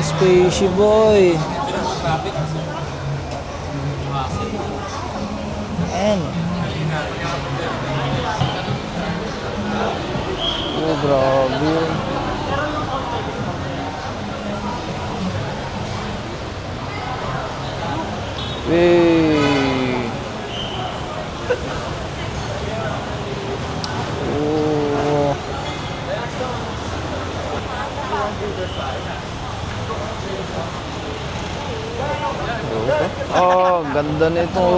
Spacey boy. Ayan. Oh, grabe yun. Wey. Oh. Oh, ganda nito.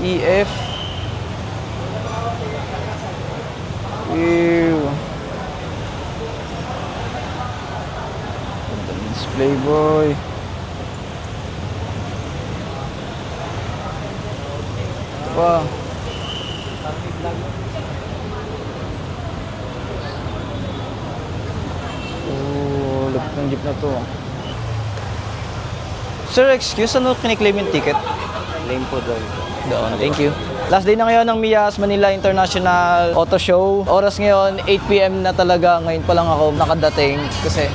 EF. Ew. Ganda ng display boy. Ito pa. Oh, lapit ng jeep na to. Sir, excuse, ano kiniklaim yung ticket? Claim po doon. Doon, thank you. Last day na ngayon ng MIAS Manila International Auto Show. Oras ngayon, 8 PM na talaga. Ngayon pa lang ako nakadating kasi...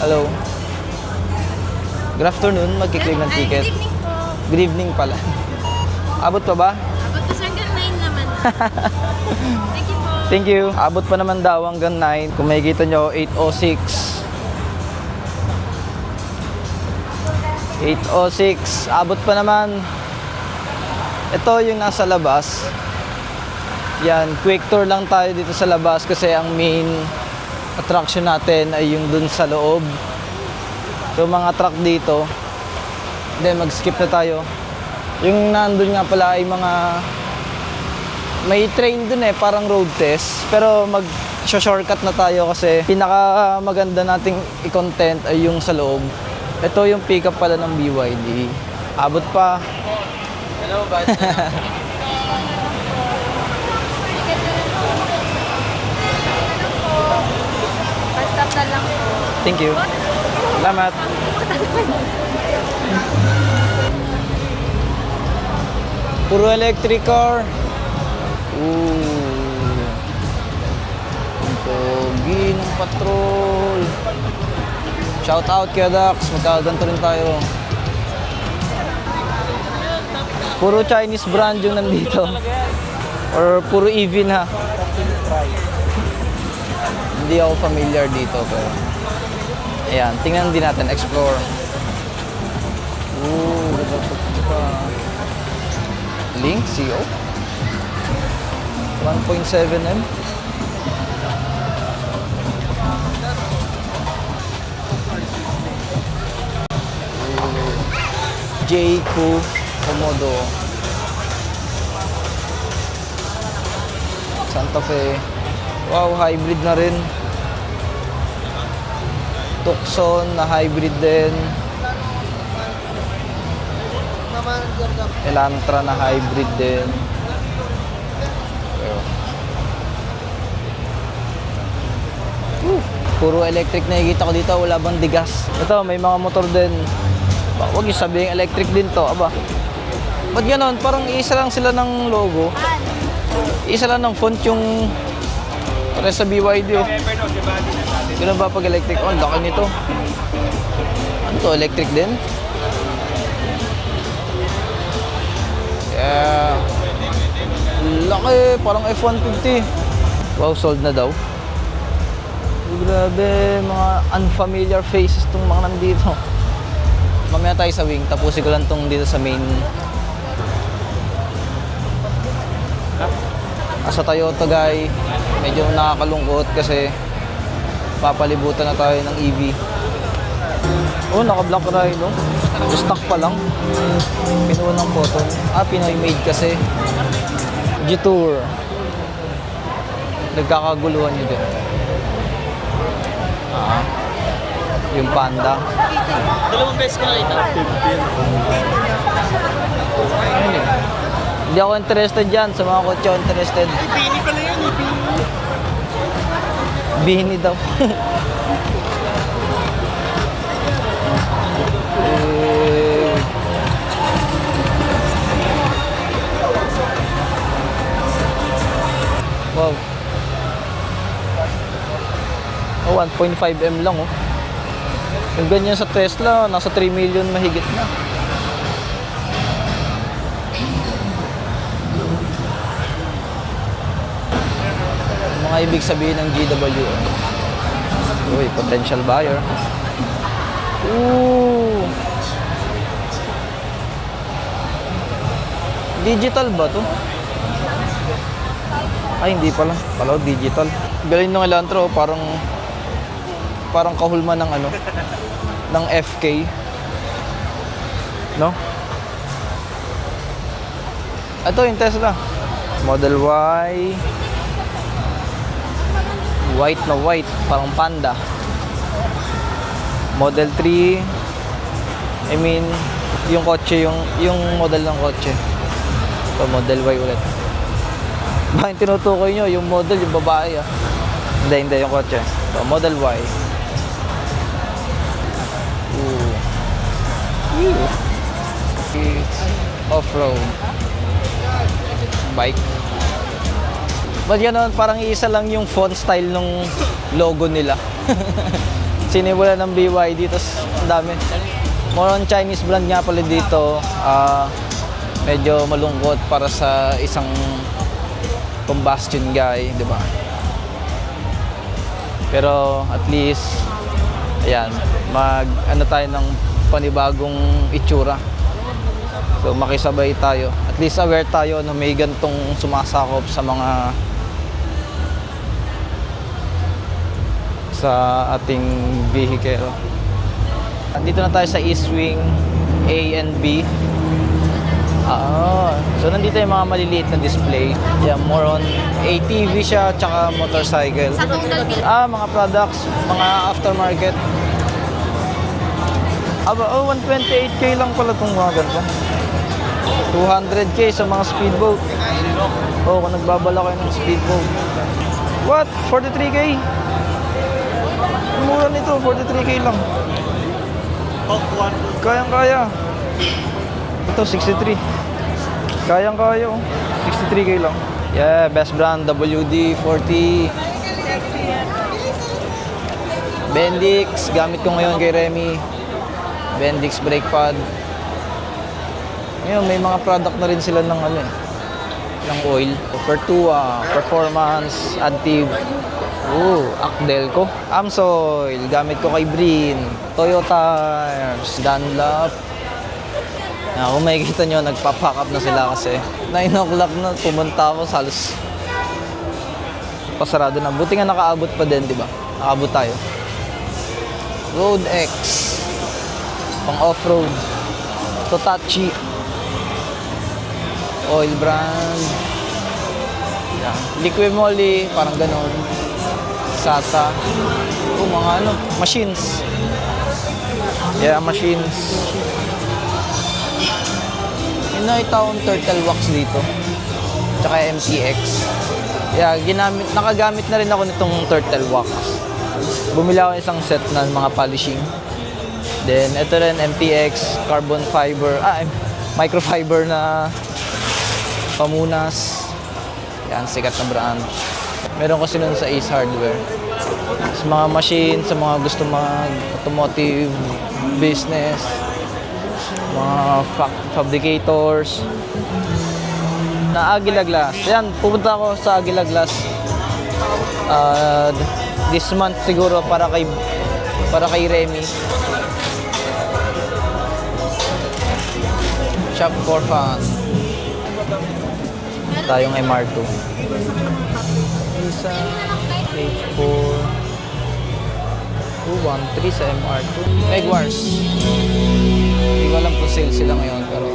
Hello. Good afternoon, magkiklaim ng ticket. Good evening po. Good evening pala. Abot pa ba? Abot po sir, hanggang 9 naman. Thank you po. Thank you. Abot pa naman daw hanggang 9. Kung makikita nyo, 8:06. 8:06. Abot pa naman. Ito yung nasa labas. Yan, quick tour lang tayo dito sa labas kasi ang main attraction natin ay yung dun sa loob. So mga truck dito. Then mag-skip na tayo. Yung nandun nga pala ay mga may train dun parang road test. Pero mag-shortcut na tayo kasi pinaka maganda nating i-content ay yung sa loob. Ito yung pickup pala ng BYD. Abot pa. Hello, bad na. First stop na lang po. Thank you. Salamat. Puro electric car. Ooh. Ang pogi ng patrol. Shout out kaya Dax. Magkaganto rin tayo. Puro Chinese brand yung nandito. Or puro EV na. Hindi ako familiar dito pero ayan, tingnan din natin, explore. Ooh, Link CO 1.7M. Jayco Komodo Santa Fe. Wow, hybrid na rin. Tucson na hybrid din. Elantra na hybrid din. Puro electric na nakikita ko dito, wala bang digas. Ito, may mga motor din. Huwag yung sabihin electric din to, aba. Ba't ganon? Parang isa lang sila ng logo. Isa lang ng font yung para sa BYD. Oh. Ganun ba pag electric? Oh, laki nito. Ano to? Electric din? Yeah. Laki. Parang F-150. Wow, sold na daw. Grabe, mga unfamiliar faces tong mga nandito. Mamaya tayo sa wing. Tapusin ko lang tong dito sa main. Sa Toyota guy, medyo nakakalungkot kasi papalibutan na tayo ng EV. Oh, naka-black ride, no? Stock pa lang. Pinuha ng photo. Pinoy made kasi. G-Tour. Nagkakaguluhan nyo din. Yung Panda. Dalawang beses ko nakita. Ayun eh. Hindi ako interested dyan sa mga kotse interested. Bini pala yan, Bini daw. Wow. 1.5M lang oh. Yung ganyan sa Tesla, nasa 3 million mahigit na. Mga ibig sabihin ng GWM. Uy, potential buyer. Ooh. Digital ba to? Ay, hindi pala. Pala digital. Galing ng Elantra, oh, parang kahulma ng ano, ng FK. No? Ito yung Tesla. Model Y. White na white, parang panda. Model 3. I mean, yung kotse, yung model ng kotse. Ito, Model Y ulit. Bakit tinutukoy nyo? Yung model, yung babae ah. Hindi, yung kotse. Ito, Model Y. Ooh. It's off-road. Bike. Ba't gano'n? Parang isa lang yung font style ng logo nila. Sinimula ng BYD, tapos ang dami. More on Chinese brand nga pala dito. Medyo malungkot para sa isang combustion guy, di ba? Pero at least, ayan, ano tayo ng panibagong itsura. So makisabay tayo. At least aware tayo na may gantong sumasakop sa ating vehicle. Dito na tayo sa East Wing A and B. So nandito yung mga maliliit na display. Yeah, more on ATV siya, tsaka motorcycle. Mga products, mga aftermarket. 128K lang pala itong mga ganito. 200K sa mga speedboat. Kung nagbabala kayo ng speedboat. What? 43K? Mura nito, 43K lang. Kayang-kaya. Ito, 63. Kayang-kaya, oh. 63K lang. Yeah, best brand, WD-40. Bendix, gamit ko ngayon kay Remy. Bendix brake pad. Ngayon, may mga product na rin sila ng ng oil. Pertua, Performance, Adtiv. Akdelco. Amsoil, gamit ko kay Brin. Toyota, Dunlop. Kung makikita nyo, nagpa-pack up na sila kasi 9 o'clock na, pumunta ako, halos pasarado na. Buti nga nakaabot pa din, di ba? Nakaabot tayo. Road X. Pang off-road. Totachi. Oil brand. Yan. Liquid moly, parang ganon. Sata. Mga machines. Yeah, machines. Yung turtle wax dito. Tsaka MTX. Yeah, nakagamit na rin ako nitong turtle wax. Bumili ako isang set ng mga polishing. Then, ito rin, MTX, carbon fiber, microfiber na pamunas. Yan, sikat na brand. Meron kasi nun sa Ace Hardware. Sa mga machine, sa mga gusto mag-automotive business, mga fabricators. Na Aguila Glass. Yan, pupunta ako sa Aguila Glass this month siguro para kay Remy. Shop for fun. Tayong MR2. Isa, H4, 213 sa MR2. Megwars. Hindi ko alam kung sale sila ngayon pero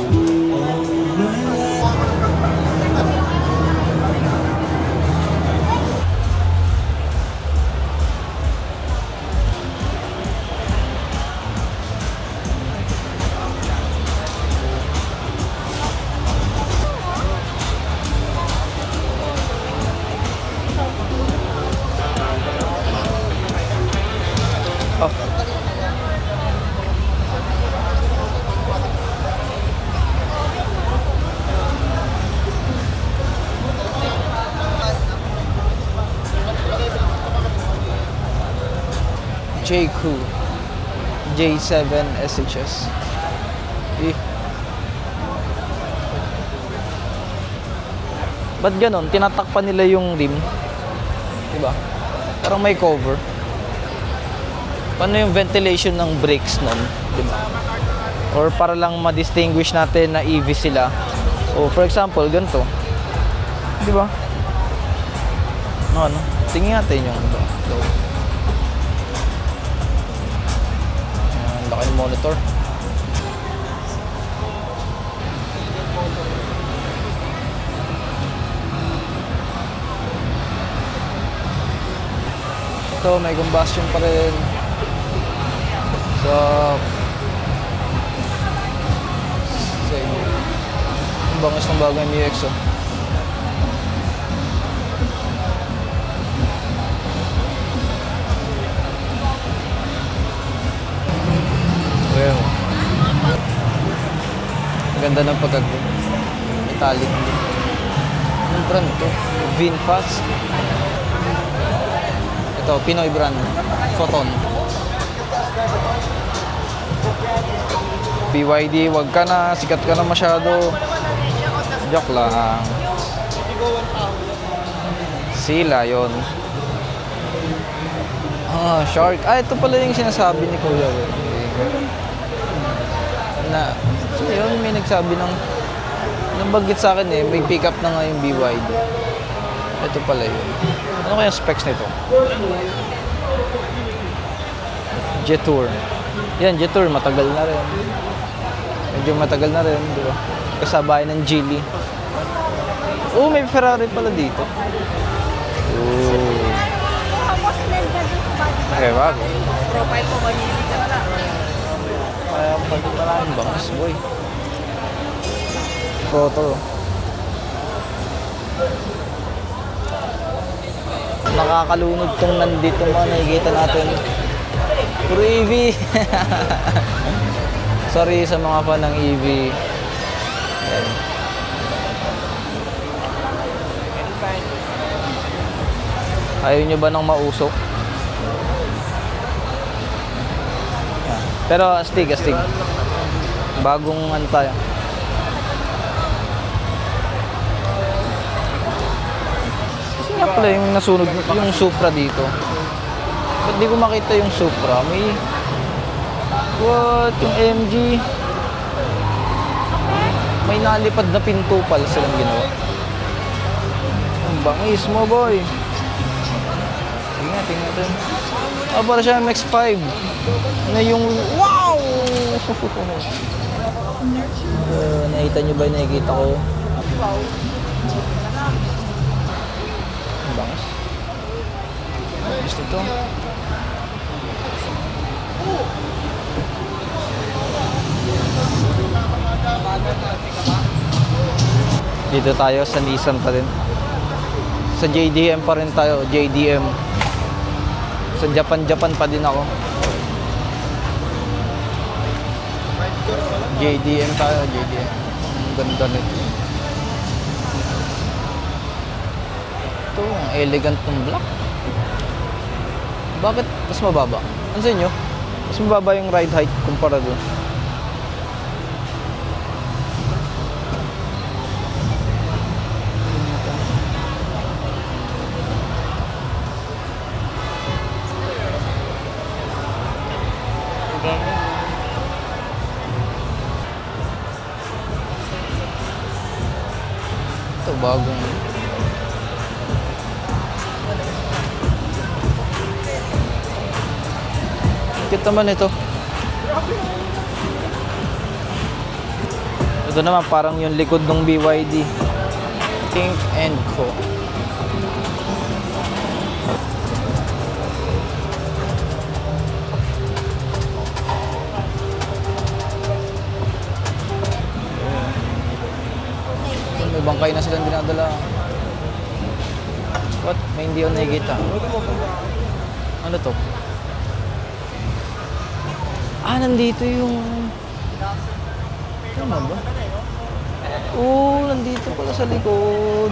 J-Crew J7 SHS. Eh. Ba't ganon? Tinatakpan nila yung rim. Diba? Parang may cover. Paano yung ventilation ng brakes nun? Diba? Or para lang ma-distinguish natin na EV sila. O for example, ganito. Diba? Ano? Tingin natin yung loob. Ayan, laki ng monitor. Ito, may combustion pa rin. So, ang bangis ng bagay MUX, oh. Well, ang ganda ng pagkag-metallic. Anong brand ito? VinFast. Ito, Pinoy brand. Photon. BYD, wag ka na. Sikat ka na masyado. Joke lang. Sila yon. Ah, Shark. Ah, ito pala yung sinasabi ni Kuya. Na, so yun, may nagsabi ng nabanggit sa akin eh, may pick up na nga yung BYD. Ito pala yun. Ano kaya specs nito? Jetour. Yan, Jetour, matagal na rin. Medyo matagal na rin, di ba? Kasabay ng Geely. Oh, may Ferrari pala dito. Oh. Okay, bago. Profile ko, manili ka na lang. Kaya pag maraming bangas, boy. Rotor. Nakakalunod tong nandito mga nakikita natin. Puro EV. Sorry sa mga fan ng EV. Ayan. Ayaw nyo ba ng mausok? Ayan. Pero astig. Bagong ano tayo. Kasi nga pala yung nasunog yung Supra dito. Ba't di ko makita yung Supra? What? Yung MG? May nalipad na pinto pala silang ginawa. Ang bangis mo, boy. Tingnan natin. Ah, para siya MX-5. Na yung... Wow! Nakita nyo ba yung nakikita ko? Ang bangis. Gusto ito. Dito tayo sa Nissan pa rin. Sa JDM pa rin tayo, JDM. Sa Japan pa din ako. JDM tayo, JDM. Ang ganda nito. Ito, ang elegant ng black. Bakit mas mababa? Ano sa inyo? Mas mababa yung ride height kumpara doon. Ito, bagong... Cute naman ito. Ito naman parang yung likod ng BYD. Think and Co. May bangkay na silang dinadala. What? May hindi ako nakikita. Ano to? Ah, nandito yung... Ano ba? Oo, nandito pala sa likod.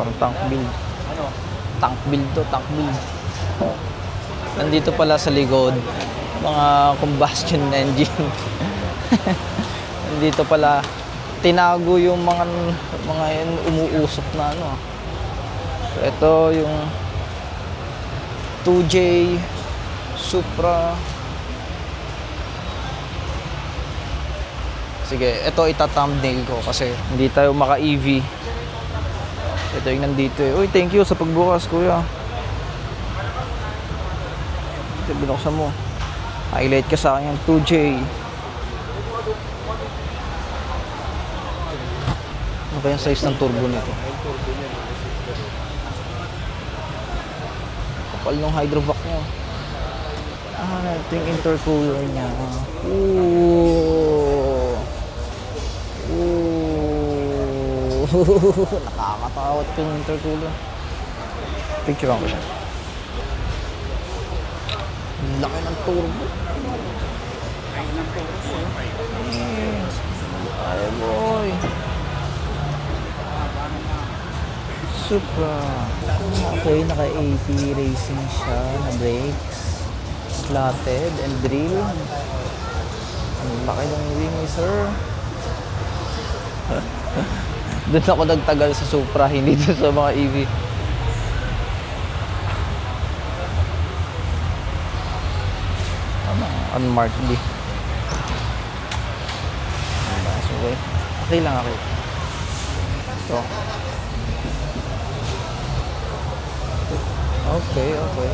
Parang tank build. Tank build to, tank build. Nandito pala sa likod, mga combustion engine. Nandito pala, tinago yung mga umuusok na ano. So, ito yung 2J Supra. Sige, ito ita-thumbnail ko kasi hindi tayo maka-EV. Ito yung nandito eh. Uy, thank you sa pagbukas, kuya. Ito, binuksan mo. Highlight ka sa akin yung 2J. Ano ba yung size ng turbo nito? Kapal ng hydrovac niya. Ito yung intercooler niya. Ooh. Ooh. Nakakatakot yung intercooler. Picture ko siya. Laki ng turbo. Ay boy. Supra. Okay, naka-AP racing siya na brakes. Slotted and drill. Ang laki ng wing, sir. Doon ako nagtagal sa Supra, hindi doon sa mga EV. Tama, unmarked D. Okay. Okay lang ako. Ito. Okay, okay.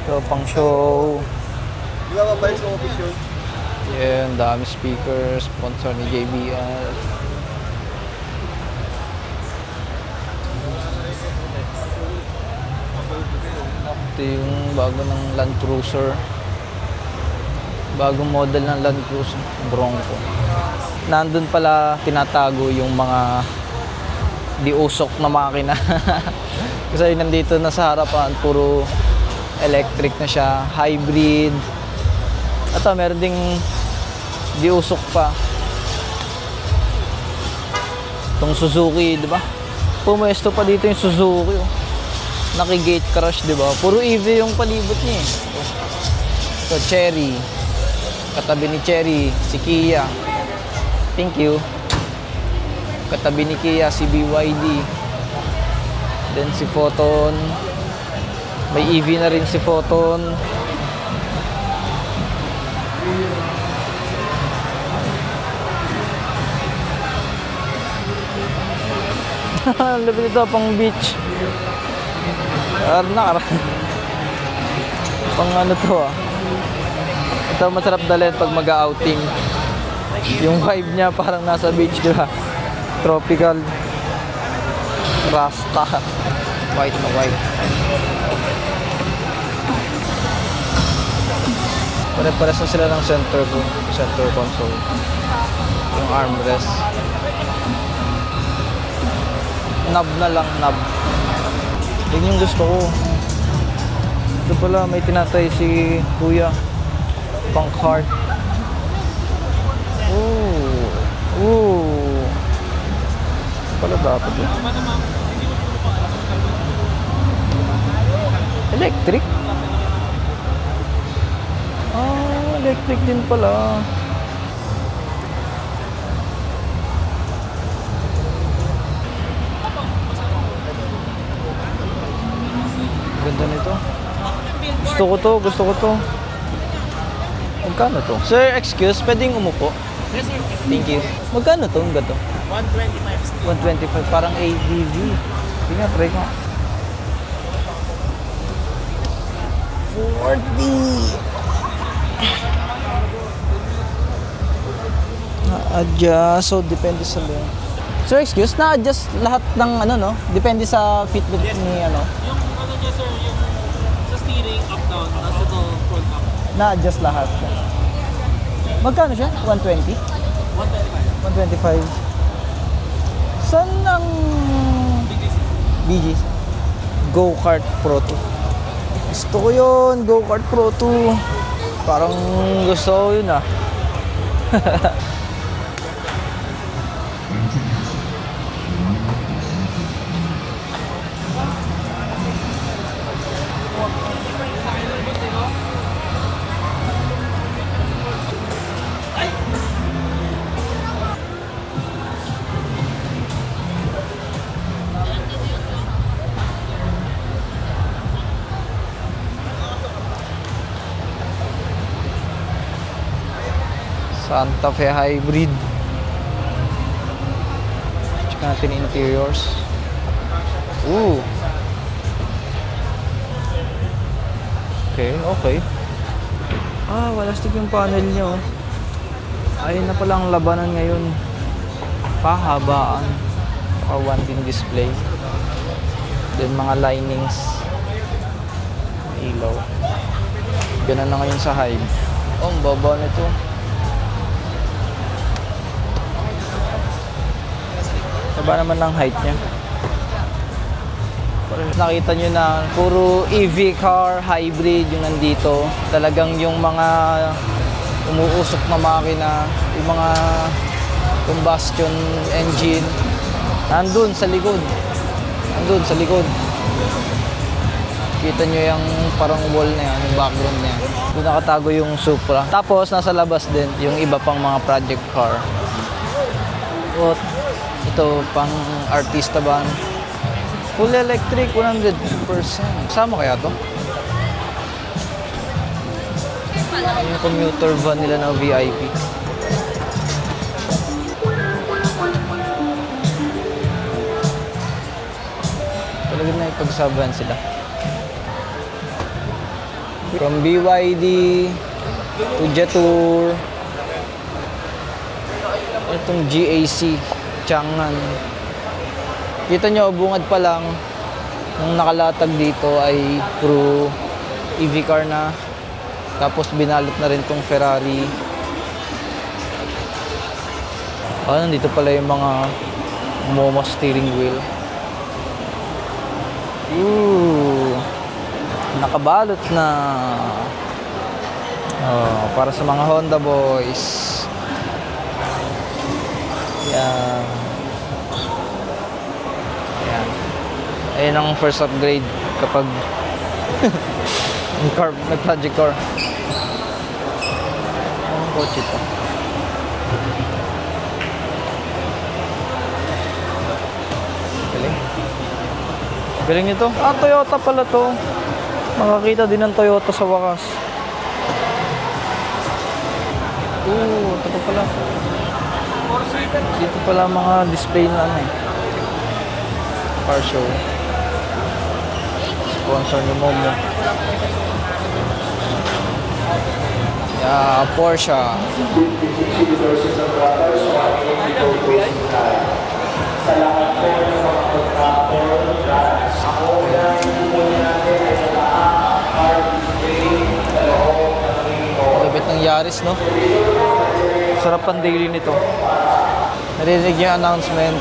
So, pang show. Di ba mabalik sa office yun? Yeah, ang dami speakers, sponsor ni JBL. Ito yung bago ng Land Cruiser. Bagong model ng Land Cruiser, Bronco. Nandun pala tinatago yung mga diusok na makina. Kasi nandito na sa harapan, puro electric na siya, hybrid. At meron ding diusok pa. Itong Suzuki, di ba? Pumesto pa dito yung Suzuki. Oh. Naki-gate crash, di ba? Puro EV yung palibot niya. Ito, Cherry. Katabi ni Cherry, si Kia. Thank you. Katabi ni Kia, si BYD. Then si Photon. May EV na rin si Photon. Labi nito pang beach. Pang ano to ah. Ito masarap dalhin pag mag-outing. Yung vibe niya parang nasa beach, di ba? Tropical. Rasta. White na white. Pare-pares na sila ng center console. Yung armrest. Knob na lang, knob. Yun yung gusto ko. Ito pala, may tinatay si Kuya. Pang cart. Ooh. Ooh. Pala dapat yun. Electric? Ah, electric din pala. Ganda nito. Gusto ko to. Magkano to? Sir, excuse, pwedeng umupo? Yes, sir. Thank you. Magkano to? Ang gato? 125. 125, parang ADV. Sige nga, try ko. 40. Na-adjust, so depende sa length. Sir, excuse, na-adjust lahat ng ano, no? Depende sa fitment ni ano? Yung ano niya, sir, yung sa steering, up, down, nasa to front up. Na-adjust lahat. Magkano siya? 120? 125. 125. Saan ang BGC? Go-Kart Pro 2. Gusto ko yun, Go-Kart Pro 2. Parang gusto ko yun ah. Santa Fe Hybrid. Check natin interiors. Ooh. Okay. Wala stick yung panel niya, oh. Ayun na pala ang labanan ngayon. Pahabaan. Saka one din display. Then mga linings. Ilaw. Ganun na ngayon sa Hive. Oh, ang baba nito. Baba naman ng height niya. Nakita nyo na puro EV car, hybrid yung nandito. Talagang yung mga umuusok na makina, yung mga combustion engine, nandun sa likod. Kita nyo yung parang wall na yan, yung background niya. Doon nakatago yung Supra. Tapos nasa labas din yung iba pang mga project car. At ito pang artista van. Full electric, 100%. Kasama kaya to? Yung commuter van nila na VIP. Talaga na ipagsabahan sila. From BYD to Jetour. Itong GAC, Chang'an. Kita nyo, bungad pa lang, nung nakalatag dito ay puro EV car na. Tapos binalot na rin tong Ferrari. Nandito pala yung mga MoMA steering wheel. Ooh, nakabalot na. Para sa mga Honda boys. Yan. Ayan ang first upgrade kapag may project car. Ang kotse to. Galing nito. Toyota pala to. Makakita din ng Toyota sa wakas. Ito pa pala. Dito pala mga display na car show. Sponsor ni Momo. Yeah, Porsche. Labit ng Yaris, no? Sarap ang daily nito. Narinig yung announcement.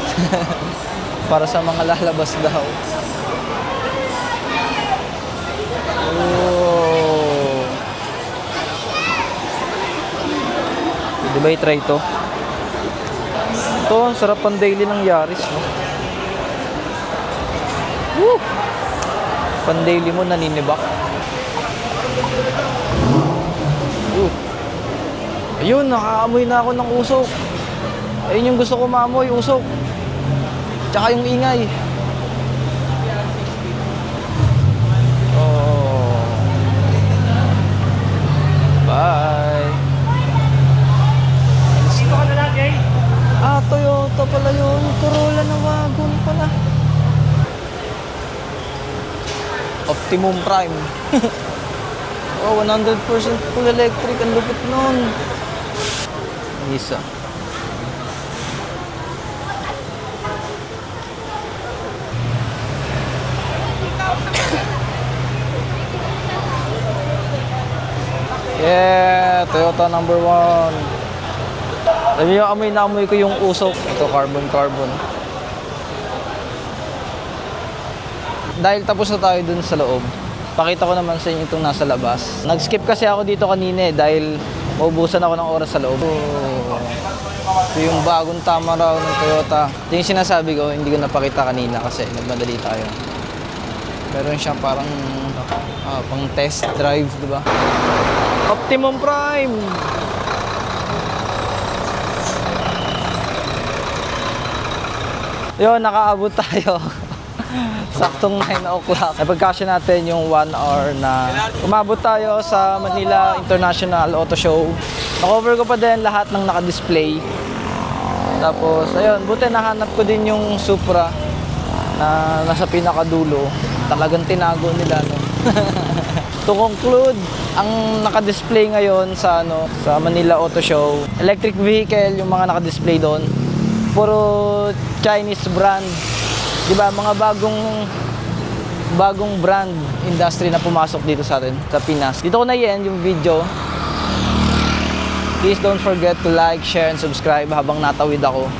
Para sa mga lalabas daw. Di ba i-try ito? Ito, ang sarap ang daily ng Yaris, no? Woo! Pan-daily mo naninibak. Ayun, nakaamoy na ako ng usok. Ayun yung gusto ko maamoy, usok. Tsaka yung ingay. Bye. Dito ka na lang, Jay. Toyota pala yun. Corolla na wagon pala. Optimum Prime. 100% full electric. Ang lupit nun. Isa. Yeah, Toyota number 1. Sabi nyo, amoy na amoy ko yung usok. Ito, carbon. Dahil tapos na tayo dun sa loob, pakita ko naman sa inyo itong nasa labas. Nag-skip kasi ako dito kanina dahil maubusan ako ng oras sa loob. Ito yung bagong tama raw ng Toyota. Ito yung sinasabi ko, hindi ko napakita kanina kasi nagmadali tayo. Meron siyang parang pang test drive, di ba? Optimum Prime! Yun, nakaabot tayo. Saktong 9 o'clock. Napagkasya natin yung 1 hour na umabot tayo sa Manila International Auto Show. Nakover ko pa din lahat ng naka-display. Tapos, ayun, buti nahanap ko din yung Supra na nasa pinakadulo. Talagang tinago nila, no? To conclude, ang naka-display ngayon sa sa Manila Auto Show, electric vehicle yung mga naka-display doon. Puro Chinese brand. 'Di ba? Mga bagong brand industry na pumasok dito sa atin sa Pinas. Dito ko na i-end yung video. Please don't forget to like, share, and subscribe habang natawid ako.